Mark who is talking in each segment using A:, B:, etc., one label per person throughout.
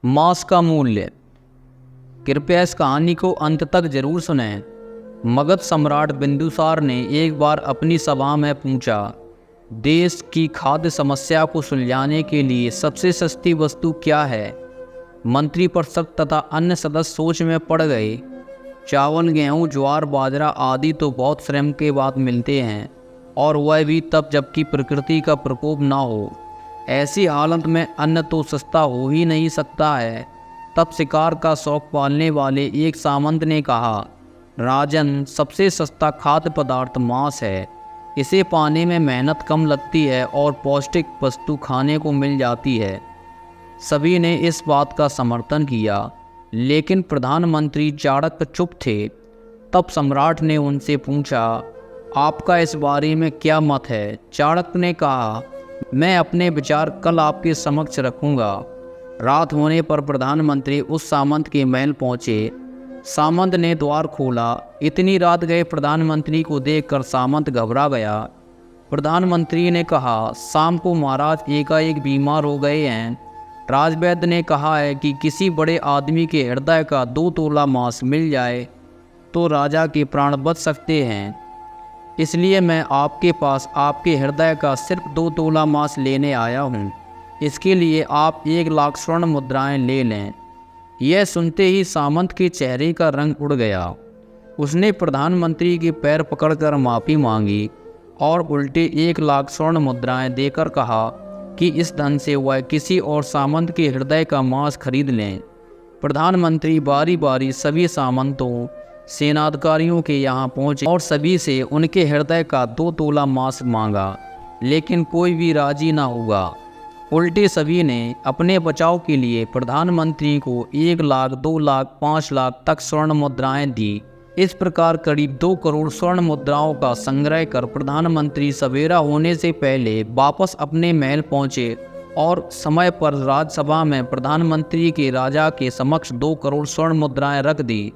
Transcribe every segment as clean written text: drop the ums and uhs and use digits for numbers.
A: मांस का मूल्य। कृपया इस कहानी को अंत तक जरूर सुनें। मगध सम्राट बिंदुसार ने एक बार अपनी सभा में पूछा, देश की खाद्य समस्या को सुलझाने के लिए सबसे सस्ती वस्तु क्या है। मंत्री परिषद तथा अन्य सदस्य सोच में पड़ गए। चावल, गेहूं, ज्वार, बाजरा आदि तो बहुत श्रम के बाद मिलते हैं, और वह भी तब जबकि प्रकृति का प्रकोप ना हो। ऐसी हालत में अन्न तो सस्ता हो ही नहीं सकता है। तब शिकार का शौक पालने वाले एक सामंत ने कहा, राजन, सबसे सस्ता खाद्य पदार्थ मांस है। इसे पाने में मेहनत कम लगती है और पौष्टिक वस्तु खाने को मिल जाती है। सभी ने इस बात का समर्थन किया, लेकिन प्रधानमंत्री चाणक्य चुप थे। तब सम्राट ने उनसे पूछा, आपका इस बारे में क्या मत है। चाणक्य ने कहा, मैं अपने विचार कल आपके समक्ष रखूंगा। रात होने पर प्रधानमंत्री उस सामंत के महल पहुंचे। सामंत ने द्वार खोला। इतनी रात गए प्रधानमंत्री को देखकर सामंत घबरा गया। प्रधानमंत्री ने कहा, शाम को महाराज एकाएक बीमार हो गए हैं। राजवैद्य ने कहा है कि किसी बड़े आदमी के हृदय का 2 तोला मांस मिल जाए तो राजा के प्राण बच सकते हैं। इसलिए मैं आपके पास आपके हृदय का सिर्फ 2 तोला मांस लेने आया हूँ। इसके लिए आप 1 लाख स्वर्ण मुद्राएं ले लें। यह सुनते ही सामंत के चेहरे का रंग उड़ गया। उसने प्रधानमंत्री के पैर पकड़कर माफ़ी मांगी और उल्टे 1 लाख स्वर्ण मुद्राएं देकर कहा कि इस धन से वह किसी और सामंत के हृदय का मांस खरीद लें। प्रधानमंत्री बारी बारी सभी सामंतों, सेनाधिकारियों के यहाँ पहुँचे और सभी से उनके हृदय का 2 तोला मांस मांगा, लेकिन कोई भी राजी ना हुआ। उल्टे सभी ने अपने बचाव के लिए प्रधानमंत्री को 1 लाख, 2 लाख, 5 लाख तक स्वर्ण मुद्राएं दी। इस प्रकार करीब 2 करोड़ स्वर्ण मुद्राओं का संग्रह कर प्रधानमंत्री सवेरा होने से पहले वापस अपने महल पहुंचे और समय पर राज्यसभा में प्रधानमंत्री के राजा के समक्ष 2 करोड़ स्वर्ण मुद्राएं रख दी।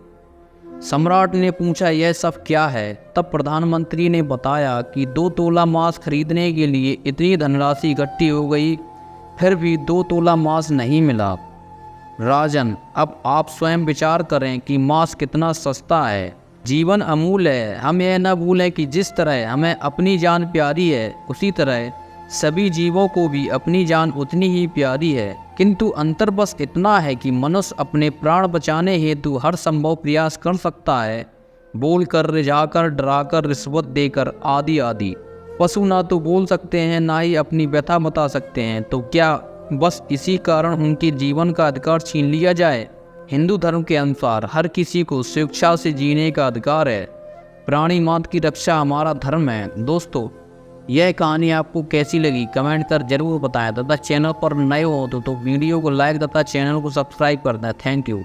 A: सम्राट ने पूछा, यह सब क्या है। तब प्रधानमंत्री ने बताया कि 2 तोला मांस खरीदने के लिए इतनी धनराशि इकट्ठी हो गई, फिर भी 2 तोला मांस नहीं मिला। राजन, अब आप स्वयं विचार करें कि मांस कितना सस्ता है। जीवन अमूल्य है। हम यह न भूलें कि जिस तरह हमें अपनी जान प्यारी है, उसी तरह सभी जीवों को भी अपनी जान उतनी ही प्यारी है। किंतु अंतर बस इतना है कि मनुष्य अपने प्राण बचाने हेतु हर संभव प्रयास कर सकता है, बोलकर, रिझाकर, डराकर, रिश्वत देकर आदि आदि। पशु ना तो बोल सकते हैं, ना ही अपनी व्यथा बता सकते हैं, तो क्या बस इसी कारण उनके जीवन का अधिकार छीन लिया जाए। हिंदू धर्म के अनुसार हर किसी को स्वेच्छा से जीने का अधिकार है। प्राणी मात्र की रक्षा हमारा धर्म है। दोस्तों, यह कहानी आपको कैसी लगी कमेंट कर जरूर बताएं तथा चैनल पर नए हो तो वीडियो को लाइक तथा चैनल को सब्सक्राइब कर दें। Thank you.